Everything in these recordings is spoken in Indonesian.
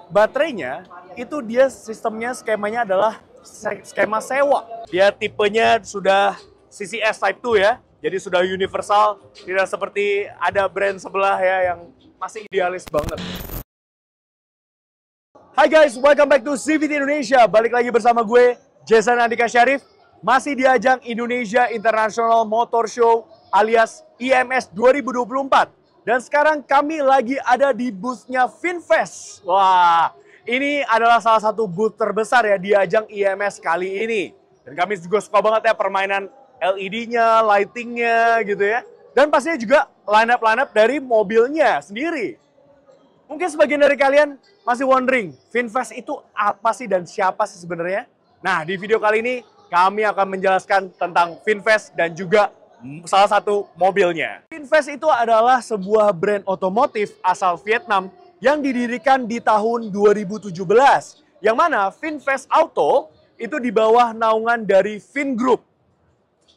baterainya itu dia sistemnya skemanya adalah skema sewa. Dia tipenya sudah CCS Type 2 ya. Jadi sudah universal, tidak seperti ada brand sebelah ya yang masih idealis banget. Hai guys, welcome back to CVT Indonesia. Balik lagi bersama gue, Jason Andika Syarif. Masih di ajang Indonesia International Motor Show alias IMS 2024. Dan sekarang kami lagi ada di booth-nya FinFest. Wah, ini adalah salah satu booth terbesar ya di ajang IMS kali ini. Dan kami juga suka banget ya permainan LED-nya, lighting-nya gitu ya. Dan pastinya juga line-up dari mobilnya sendiri. Mungkin sebagian dari kalian masih wondering, FinFest itu apa sih dan siapa sih sebenarnya? Nah, di video kali ini kami akan menjelaskan tentang FinFest dan juga salah satu mobilnya. FinFest itu adalah sebuah brand otomotif asal Vietnam yang didirikan di tahun 2017. Yang mana FinFest Auto itu di bawah naungan dari Vingroup,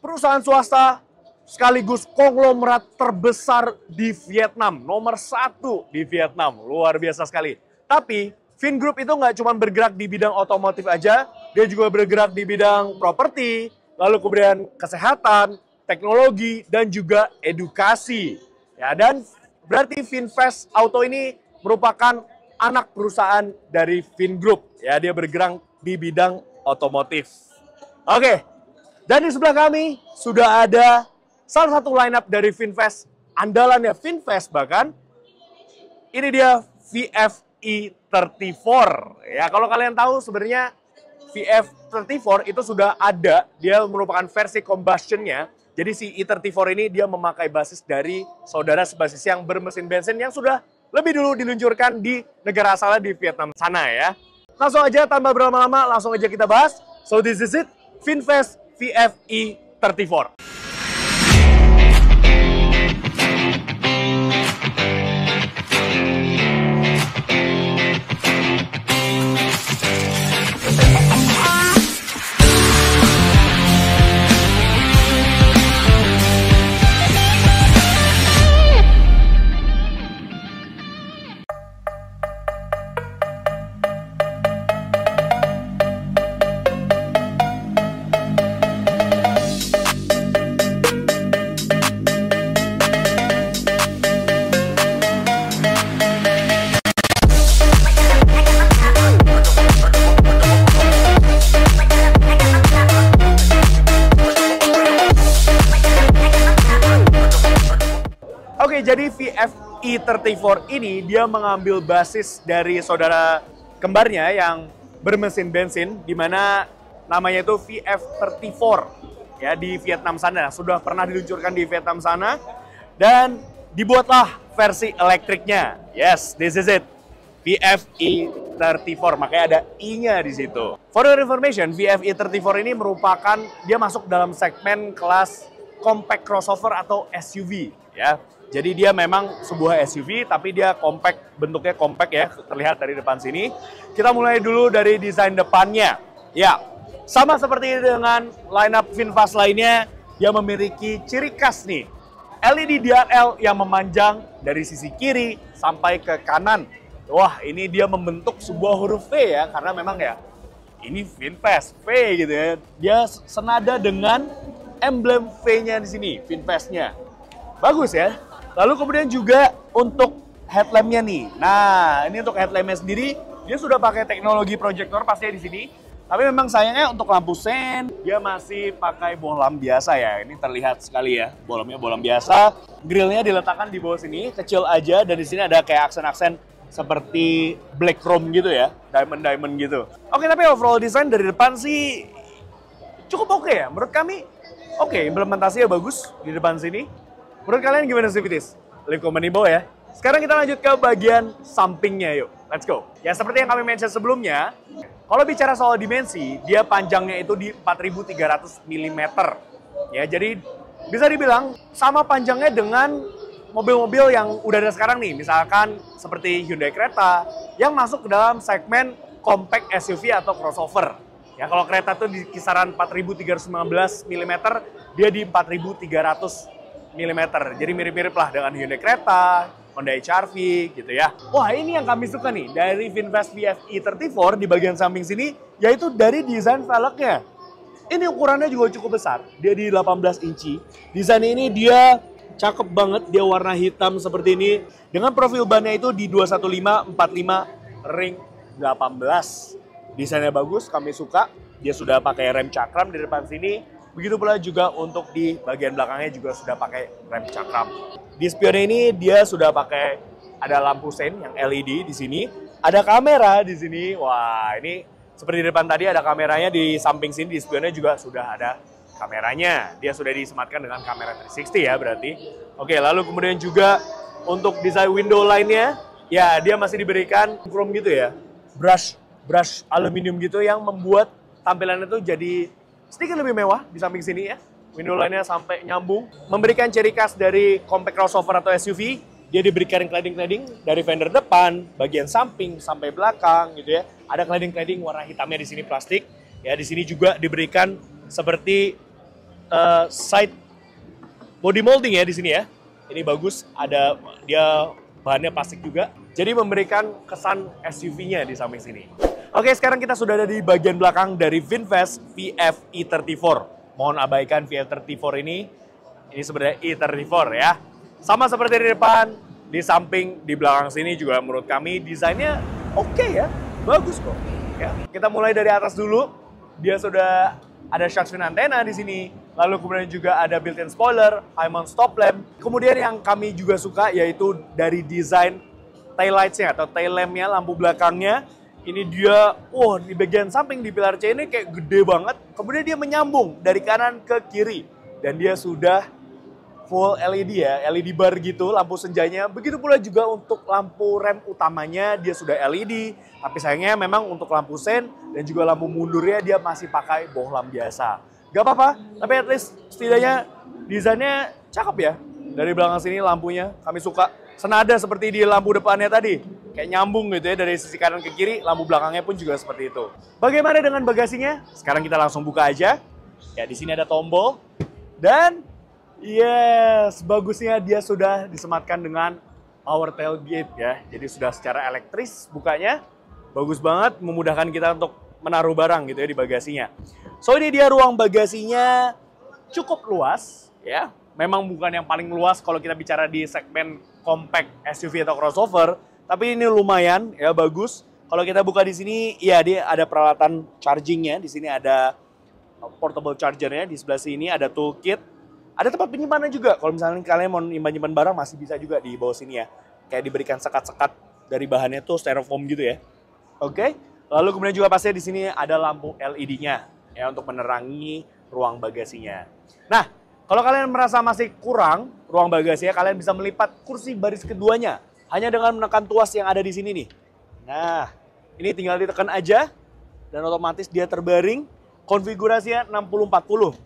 perusahaan swasta sekaligus konglomerat terbesar di Vietnam. Nomor 1 di Vietnam. Luar biasa sekali. Tapi Vingroup itu nggak cuma bergerak di bidang otomotif aja. Dia juga bergerak di bidang properti, lalu kemudian kesehatan, teknologi, dan juga edukasi. Ya, dan berarti FinFest Auto ini merupakan anak perusahaan dari Vingroup. Ya, dia bergerak di bidang otomotif. Oke. Dan di sebelah kami sudah ada salah satu lineup dari FinFest, andalannya FinFest bahkan. Ini dia VF-e34. Ya, kalau kalian tahu sebenarnya VF-34 itu sudah ada, dia merupakan versi combustion-nya. Jadi si E34 ini dia memakai basis dari saudara sebasis yang bermesin bensin yang sudah lebih dulu diluncurkan di negara asalnya di Vietnam sana ya. Langsung aja tanpa berlama-lama, langsung aja kita bahas. So this is it, FinFest VF-e34. Oke, jadi VF-e34 ini dia mengambil basis dari saudara kembarnya yang bermesin bensin, di mana namanya itu VF-34 ya di Vietnam sana. Sudah pernah diluncurkan di Vietnam sana dan dibuatlah versi elektriknya. Yes, this is it. VF-e34, makanya ada I-nya di situ. For your information, VF-e34 ini merupakan, dia masuk dalam segmen kelas compact crossover atau SUV ya. Jadi dia memang sebuah SUV, tapi dia compact, bentuknya compact ya, terlihat dari depan sini. Kita mulai dulu dari desain depannya. Ya, sama seperti dengan lineup VinFast lainnya, dia memiliki ciri khas nih. LED DRL yang memanjang dari sisi kiri sampai ke kanan. Wah, ini dia membentuk sebuah huruf V ya, karena memang ya, ini VinFast, V gitu ya. Dia senada dengan emblem V-nya di sini, VinFast-nya. Bagus ya. Lalu kemudian juga untuk headlamp-nya nih. Nah, ini untuk headlamp-nya sendiri, dia sudah pakai teknologi proyektor pastinya di sini. Tapi memang sayangnya untuk lampu sen, dia masih pakai bohlam biasa ya. Ini terlihat sekali ya, bohlamnya bohlam biasa. Grillnya diletakkan di bawah sini, kecil aja. Dan di sini ada kayak aksen-aksen seperti black chrome gitu ya, diamond-diamond gitu. Oke, tapi overall design dari depan sih cukup oke ya. Menurut kami, oke, implementasinya bagus di depan sini. Menurut kalian gimana sih, Fitis? Leave comment di bawah ya. Sekarang kita lanjut ke bagian sampingnya yuk. Let's go. Ya seperti yang kami mention sebelumnya, kalau bicara soal dimensi, dia panjangnya itu di 4.300 mm. Ya, jadi bisa dibilang sama panjangnya dengan mobil-mobil yang udah ada sekarang nih. Misalkan seperti Hyundai Creta yang masuk ke dalam segmen compact SUV atau crossover. Ya, kalau Creta tuh di kisaran 4.315 mm, dia di 4.300 mm. Jadi mirip-mirip lah dengan Hyundai Creta, Honda HR-V gitu ya. Wah, ini yang kami suka nih dari VinFast VF E34 di bagian samping sini, yaitu dari desain velgnya. Ini ukurannya juga cukup besar, dia di 18 inci. Desain ini dia cakep banget, dia warna hitam seperti ini. Dengan profil bannya itu di 215/45 ring 18. Desainnya bagus, kami suka. Dia sudah pakai rem cakram di depan sini. Begitu pula juga untuk di bagian belakangnya juga sudah pakai rem cakram. Di spionnya ini dia sudah pakai ada lampu sein yang LED di sini. Ada kamera di sini. Wah, ini seperti di depan tadi ada kameranya, di samping sini di spionnya juga sudah ada kameranya. Dia sudah disematkan dengan kamera 360 ya berarti. Oke, lalu kemudian juga untuk desain window lainnya, ya dia masih diberikan chrome gitu ya. Brush aluminium gitu yang membuat tampilannya itu jadi sedikit lebih mewah di samping sini ya. Window lainnya sampai nyambung. Memberikan ciri khas dari compact crossover atau SUV. Dia diberikan cladding-cladding dari fender depan, bagian samping sampai belakang gitu ya. Ada cladding-cladding warna hitamnya di sini plastik. Ya, di sini juga diberikan seperti side body molding ya di sini ya. Ini bagus, ada dia bahannya plastik juga. Jadi memberikan kesan SUV-nya di samping sini. Oke, sekarang kita sudah ada di bagian belakang dari VinFast VF E34. Mohon abaikan VF34 ini sebenarnya E34 ya. Sama seperti di depan, di samping, di belakang sini juga menurut kami desainnya oke ya, bagus kok. Ya, kita mulai dari atas dulu. Dia sudah ada shark fin antena di sini. Lalu kemudian juga ada built-in spoiler, high mount stop lamp. Kemudian yang kami juga suka yaitu dari desain tail lights-nya atau tail lamp-nya, lampu belakangnya. Ini dia, di bagian samping di pilar C ini kayak gede banget. Kemudian dia menyambung dari kanan ke kiri. Dan dia sudah full LED ya, LED bar gitu, lampu senjanya. Begitu pula juga untuk lampu rem utamanya dia sudah LED. Tapi sayangnya memang untuk lampu sen dan juga lampu mundurnya dia masih pakai bohlam biasa. Gak apa-apa, tapi at least setidaknya desainnya cakep ya. Dari belakang sini lampunya kami suka. Senada seperti di lampu depannya tadi. Kayak nyambung gitu ya dari sisi kanan ke kiri, lampu belakangnya pun juga seperti itu. Bagaimana dengan bagasinya? Sekarang kita langsung buka aja. Ya, di sini ada tombol. Dan yes, bagusnya dia sudah disematkan dengan power tailgate ya. Jadi sudah secara elektris bukanya. Bagus banget, memudahkan kita untuk menaruh barang gitu ya di bagasinya. So ini dia ruang bagasinya cukup luas ya. Memang bukan yang paling luas kalau kita bicara di segmen compact SUV atau crossover, tapi ini lumayan ya, bagus. Kalau kita buka di sini, ya dia ada peralatan chargingnya. Di sini ada portable chargernya, di sebelah sini ada toolkit, ada tempat penyimpanan juga. Kalau misalnya kalian mau nyimpan barang masih bisa juga di bawah sini ya. Kayak diberikan sekat-sekat dari bahannya tuh styrofoam gitu ya. Oke. Lalu kemudian juga pasti di sini ada lampu LED-nya ya untuk menerangi ruang bagasinya. Nah, kalau kalian merasa masih kurang ruang bagasinya, kalian bisa melipat kursi baris keduanya hanya dengan menekan tuas yang ada di sini nih. Nah, ini tinggal ditekan aja dan otomatis dia terbaring. Konfigurasinya 60-40.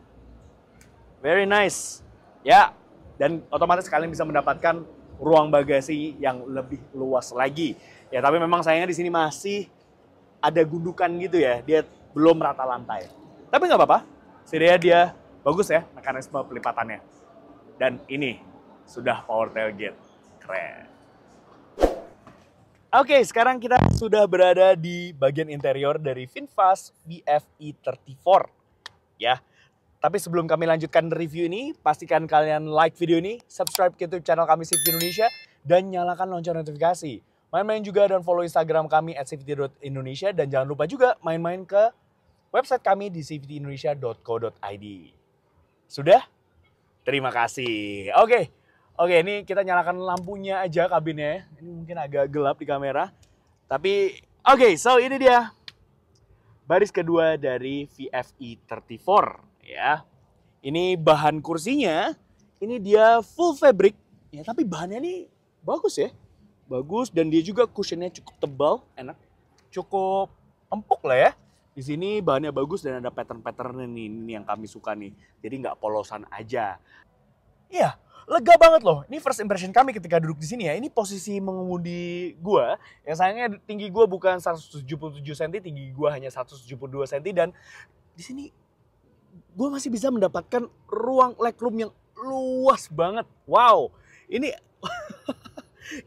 Very nice. Ya, dan otomatis kalian bisa mendapatkan ruang bagasi yang lebih luas lagi. Ya, tapi memang sayangnya di sini masih ada gundukan gitu ya. Dia belum rata lantai. Tapi nggak apa-apa. Setidaknya dia bagus ya mekanisme pelipatannya. Dan ini sudah power tailgate. Keren. Oke, sekarang kita sudah berada di bagian interior dari VinFast VF E34. Ya. Tapi sebelum kami lanjutkan review ini, pastikan kalian like video ini, subscribe ke YouTube channel kami CVT Indonesia, dan nyalakan lonceng notifikasi. Main-main juga dan follow Instagram kami @cvt.indonesia, dan jangan lupa juga main-main ke website kami di cvtindonesia.co.id. Sudah? Terima kasih. Oke, ini kita nyalakan lampunya aja kabinnya. Ini mungkin agak gelap di kamera. Tapi so ini dia baris kedua dari VF E34 ya. Ini bahan kursinya, ini dia full fabric ya, tapi bahannya ini bagus ya. Bagus, dan dia juga cushionnya cukup tebal, enak. Cukup empuk lah ya. Di sini bahannya bagus dan ada pattern-patternnya nih, ini yang kami suka nih. Jadi nggak polosan aja. Iya, lega banget loh. Ini first impression kami ketika duduk di sini ya. Ini posisi mengemudi gua. Yang sayangnya tinggi gua bukan 177 cm, tinggi gua hanya 172 cm, dan di sini gua masih bisa mendapatkan ruang legroom yang luas banget. Wow. Ini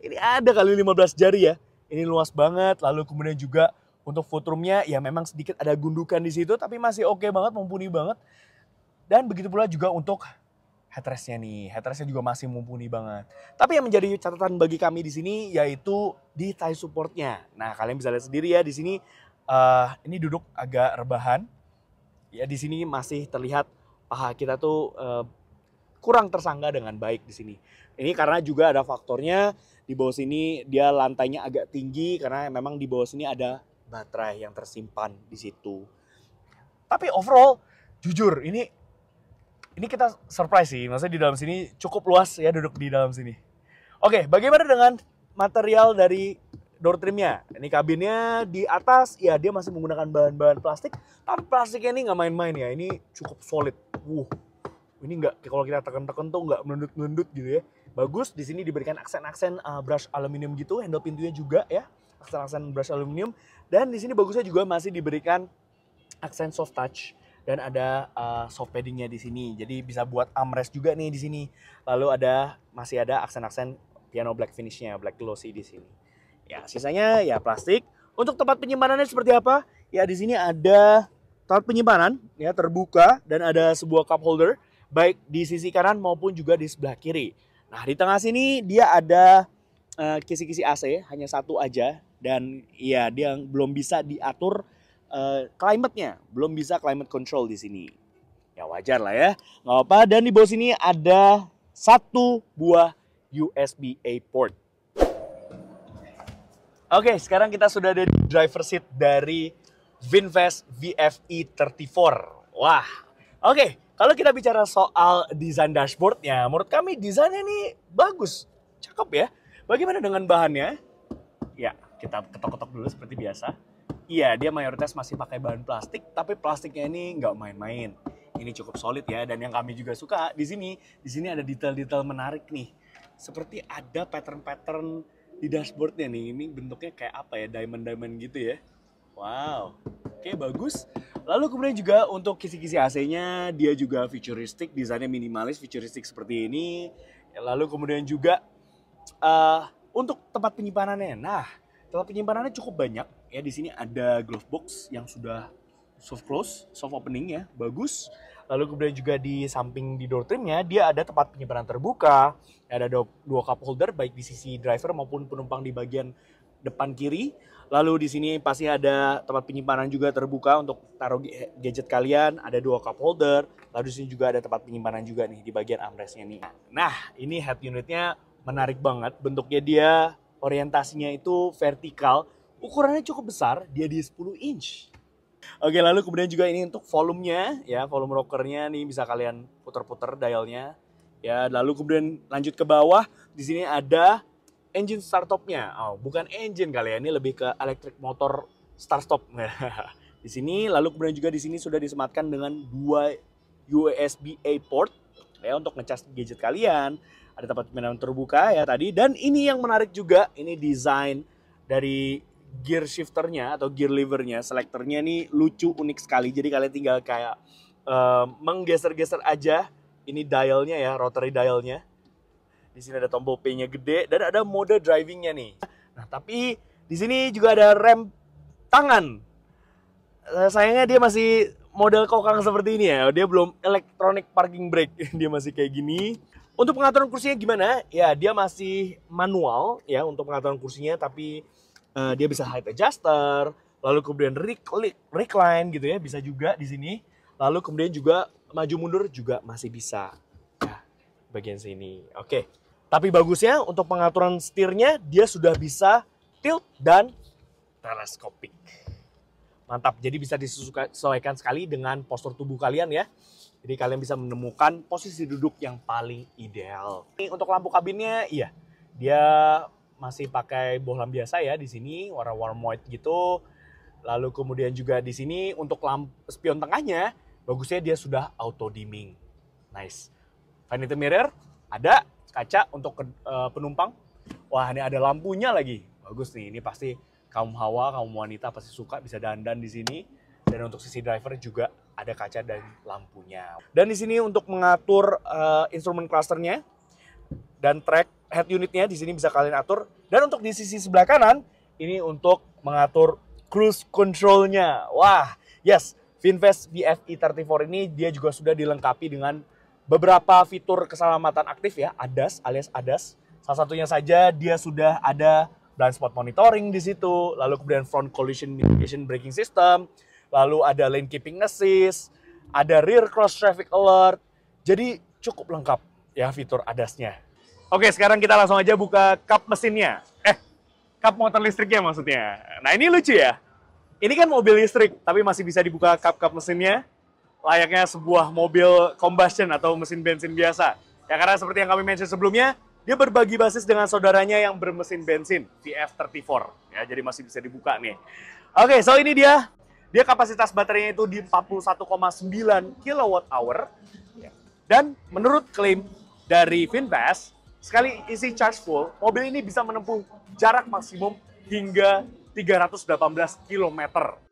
Ini ada kali 15 jari ya. Ini luas banget. Lalu kemudian juga untuk footroomnya ya memang sedikit ada gundukan di situ, tapi masih oke banget, mumpuni banget. Dan begitu pula juga untuk headrestnya nih. Headrestnya juga masih mumpuni banget. Tapi yang menjadi catatan bagi kami di sini yaitu di thigh supportnya. Nah, kalian bisa lihat sendiri ya di sini ini duduk agak rebahan. Ya di sini masih terlihat paha kita tuh kurang tersangga dengan baik di sini. Ini karena juga ada faktornya di bawah sini dia lantainya agak tinggi karena memang di bawah sini ada baterai yang tersimpan di situ. Tapi overall jujur ini kita surprise sih. Maksudnya di dalam sini cukup luas ya duduk di dalam sini. Oke, bagaimana dengan material dari door trimnya? Ini kabinnya di atas, ya dia masih menggunakan bahan-bahan plastik. Tapi plastiknya ini nggak main-main ya, ini cukup solid. Ini nggak, kalau kita tekan-tekan tuh nggak melendut-melendut gitu ya. Bagus, di sini diberikan aksen-aksen brush aluminium gitu, handle pintunya juga ya. Aksen-aksen brush aluminium. Dan di sini bagusnya juga masih diberikan aksen soft touch. Dan ada soft paddingnya di sini, jadi bisa buat armrest juga nih di sini. Lalu masih ada aksen-aksen piano black finishnya, black glossy di sini. Ya, sisanya ya plastik. Untuk tempat penyimpanannya seperti apa? Ya di sini ada tempat penyimpanan ya terbuka dan ada sebuah cup holder baik di sisi kanan maupun juga di sebelah kiri. Nah, di tengah sini dia ada kisi-kisi AC hanya satu aja dan ya dia belum bisa diatur climate-nya, belum bisa climate control di sini. Ya wajar lah ya, nggak apa-apa. Dan di bawah sini ada satu buah USB-A port. Oke, sekarang kita sudah ada di driver seat dari VinFast VFE 34. Wah, oke. Kalau kita bicara soal desain dashboardnya, menurut kami desainnya nih bagus, cakep ya. Bagaimana dengan bahannya? Ya, kita ketok-ketok dulu seperti biasa. Iya, dia mayoritas masih pakai bahan plastik, tapi plastiknya ini nggak main-main. Ini cukup solid ya, dan yang kami juga suka di sini ada detail-detail menarik nih. Seperti ada pattern-pattern di dashboardnya nih. Ini bentuknya kayak apa ya, diamond-diamond gitu ya. Wow, oke bagus. Lalu kemudian juga untuk kisi-kisi AC-nya, dia juga futuristik, desainnya minimalis, futuristik seperti ini. Lalu kemudian juga untuk tempat penyimpanannya. Nah, tempat penyimpanannya cukup banyak. Ya di sini ada glove box yang sudah soft close, soft opening ya, bagus. Lalu kemudian juga di samping di door trimnya dia ada tempat penyimpanan terbuka. Ada dua cup holder baik di sisi driver maupun penumpang di bagian depan kiri. Lalu di sini pasti ada tempat penyimpanan juga terbuka untuk taruh gadget kalian. Ada dua cup holder. Lalu di sini juga ada tempat penyimpanan juga nih di bagian armrestnya nih. Nah, ini head unitnya menarik banget. Bentuknya dia orientasinya itu vertikal. Ukurannya cukup besar, dia di 10 inch. Oke, lalu kemudian juga ini untuk volumenya, ya volume rockernya nih bisa kalian putar-putar dialnya. Ya, lalu kemudian lanjut ke bawah, di sini ada engine start-stopnya. Oh, bukan engine kali ya, ini lebih ke electric motor start-stop. Di sini, lalu kemudian juga di sini sudah disematkan dengan dua USB-A port ya untuk ngecas gadget kalian. Ada tempat penyimpanan terbuka ya tadi, dan ini yang menarik juga, ini desain dari gear shifternya atau gear levernya, selektornya ini lucu, unik sekali. Jadi kalian tinggal kayak menggeser-geser aja. Ini dialnya ya, rotary dialnya. Di sini ada tombol P-nya gede dan ada mode drivingnya nih. Nah tapi di sini juga ada rem tangan. Sayangnya dia masih model kokang seperti ini ya. Dia belum electronic parking brake. Dia masih kayak gini. Untuk pengaturan kursinya gimana? Ya dia masih manual ya untuk pengaturan kursinya, tapi dia bisa height adjuster, lalu kemudian recline gitu ya, bisa juga di sini. Lalu kemudian juga maju mundur juga masih bisa. Ya, bagian sini. Oke. Tapi bagusnya untuk pengaturan setirnya dia sudah bisa tilt dan teleskopik. Mantap. Jadi bisa disesuaikan sekali dengan postur tubuh kalian ya. Jadi kalian bisa menemukan posisi duduk yang paling ideal. Ini untuk lampu kabinnya, iya. Dia masih pakai bohlam biasa ya di sini, warna warm white gitu. Lalu kemudian juga di sini untuk lampu spion tengahnya, bagusnya dia sudah auto dimming. Nice. Vanity mirror ada, kaca untuk penumpang. Wah, ini ada lampunya lagi. Bagus nih, ini pasti kaum hawa, kaum wanita pasti suka bisa dandan di sini. Dan untuk sisi driver juga ada kaca dan lampunya. Dan di sini untuk mengatur instrumen clusternya, dan track head unitnya di sini bisa kalian atur. Dan untuk di sisi sebelah kanan, ini untuk mengatur cruise control-nya. Wah, yes, VinFast VF e34 ini dia juga sudah dilengkapi dengan beberapa fitur keselamatan aktif ya, ADAS alias ADAS. Salah satunya saja dia sudah ada blind spot monitoring di situ, lalu kemudian front collision mitigation braking system, lalu ada lane keeping assist, ada rear cross traffic alert. Jadi cukup lengkap ya fitur ADAS-nya. Oke, sekarang kita langsung aja buka kap mesinnya. Kap motor listriknya maksudnya. Nah, ini lucu ya. Ini kan mobil listrik, tapi masih bisa dibuka kap-kap mesinnya. Layaknya sebuah mobil combustion atau mesin bensin biasa. Ya, karena seperti yang kami mention sebelumnya, dia berbagi basis dengan saudaranya yang bermesin bensin, VF34. Ya, jadi masih bisa dibuka nih. Oke, so ini dia. Dia kapasitas baterainya itu di 41,9 kWh. Dan menurut klaim dari VinFast, sekali isi charge full, mobil ini bisa menempuh jarak maksimum hingga 318 km.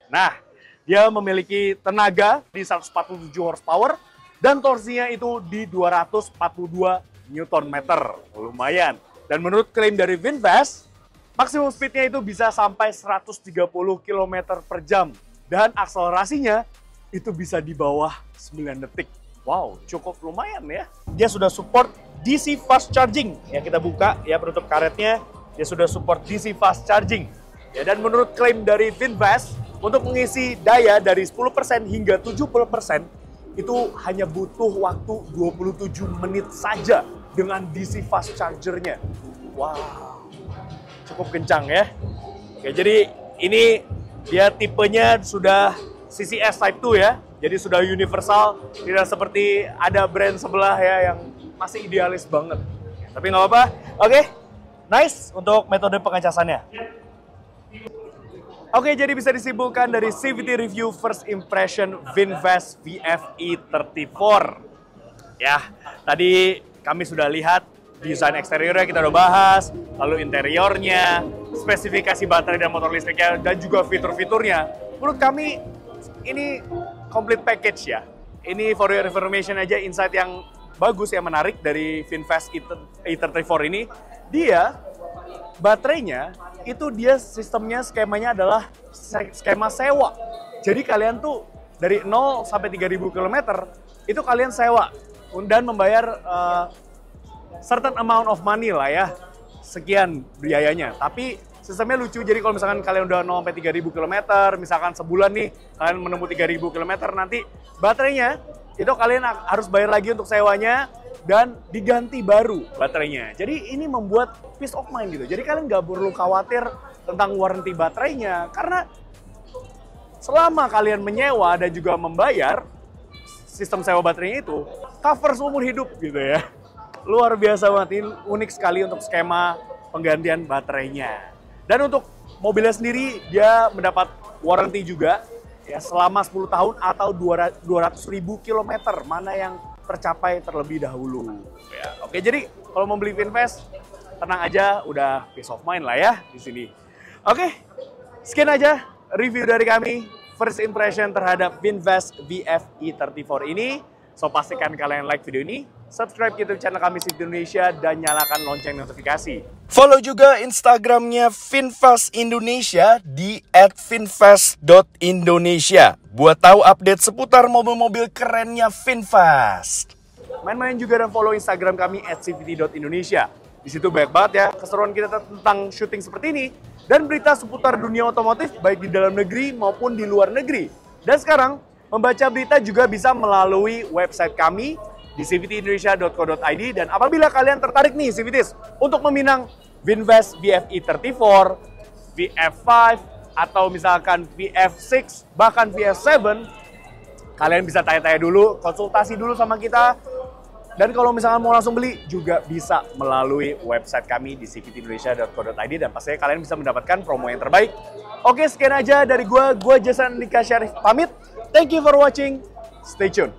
Nah, dia memiliki tenaga di 147 horsepower dan torsinya itu di 242 Nm. Lumayan. Dan menurut klaim dari VinFast, maksimum speednya itu bisa sampai 130 km per jam. Dan akselerasinya itu bisa di bawah 9 detik. Wow, cukup lumayan ya. Dia sudah support DC fast charging. Ya, kita buka ya penutup karetnya. Dia sudah support DC fast charging. Ya, dan menurut klaim dari VinFast, untuk mengisi daya dari 10% hingga 70% itu hanya butuh waktu 27 menit saja dengan DC fast chargernya. Wow, cukup kencang ya. Oke, jadi ini dia tipenya sudah CCS Type 2 ya. Jadi sudah universal, tidak seperti ada brand sebelah ya yang masih idealis banget. Tapi nggak apa-apa. Oke, nice untuk metode pengecasannya. Oke, jadi bisa disimpulkan dari CVT Review First Impression VinFast VF e34. Ya, tadi kami sudah lihat desain eksteriornya, kita udah bahas, lalu interiornya, spesifikasi baterai dan motor listriknya, dan juga fitur-fiturnya. Menurut kami, ini complete package ya. Ini for your information aja, insight yang bagus, yang menarik dari VinFast e34 ini. Dia, baterainya, itu dia sistemnya, skemanya adalah skema sewa. Jadi kalian tuh dari 0 sampai 3.000 km, itu kalian sewa dan membayar certain amount of money lah ya, sekian biayanya. Tapi sistemnya lucu, jadi kalau misalkan kalian udah 0 sampai 3.000 km, misalkan sebulan nih, kalian menempuh 3.000 km, nanti baterainya itu kalian harus bayar lagi untuk sewanya dan diganti baru baterainya. Jadi ini membuat peace of mind gitu. Jadi kalian nggak perlu khawatir tentang warranty baterainya, karena selama kalian menyewa dan juga membayar, sistem sewa baterainya itu cover seumur hidup gitu ya. Luar biasa banget, ini unik sekali untuk skema penggantian baterainya. Dan untuk mobilnya sendiri, dia mendapat warranty juga ya selama 10 tahun atau 200.000 km, mana yang tercapai terlebih dahulu. Ya, oke, jadi kalau mau beli VinFast, tenang aja, udah peace of mind lah ya di sini. Oke, sekian aja review dari kami, first impression terhadap VinFast VF e34 ini. So, pastikan kalian like video ini, subscribe YouTube channel kami CVT Indonesia, dan nyalakan lonceng notifikasi. Follow juga Instagramnya VinFast Indonesia di @vinfast.indonesia buat tahu update seputar mobil-mobil kerennya VinFast. Main-main juga dan follow Instagram kami @cvt.indonesia. Di situ banyak banget ya keseruan kita tentang syuting seperti ini dan berita seputar dunia otomotif baik di dalam negeri maupun di luar negeri. Dan sekarang membaca berita juga bisa melalui website kami di cvtindonesia.co.id, dan apabila kalian tertarik nih CVTs untuk meminang VinFast VF e34, VF5 atau misalkan VF6 bahkan VF7, kalian bisa tanya-tanya dulu, konsultasi dulu sama kita. Dan kalau misalkan mau langsung beli juga bisa melalui website kami di cvtindonesia.co.id, dan pastinya kalian bisa mendapatkan promo yang terbaik. Oke, sekian aja dari gua Jason Andika Syarif pamit. Thank you for watching. Stay tuned.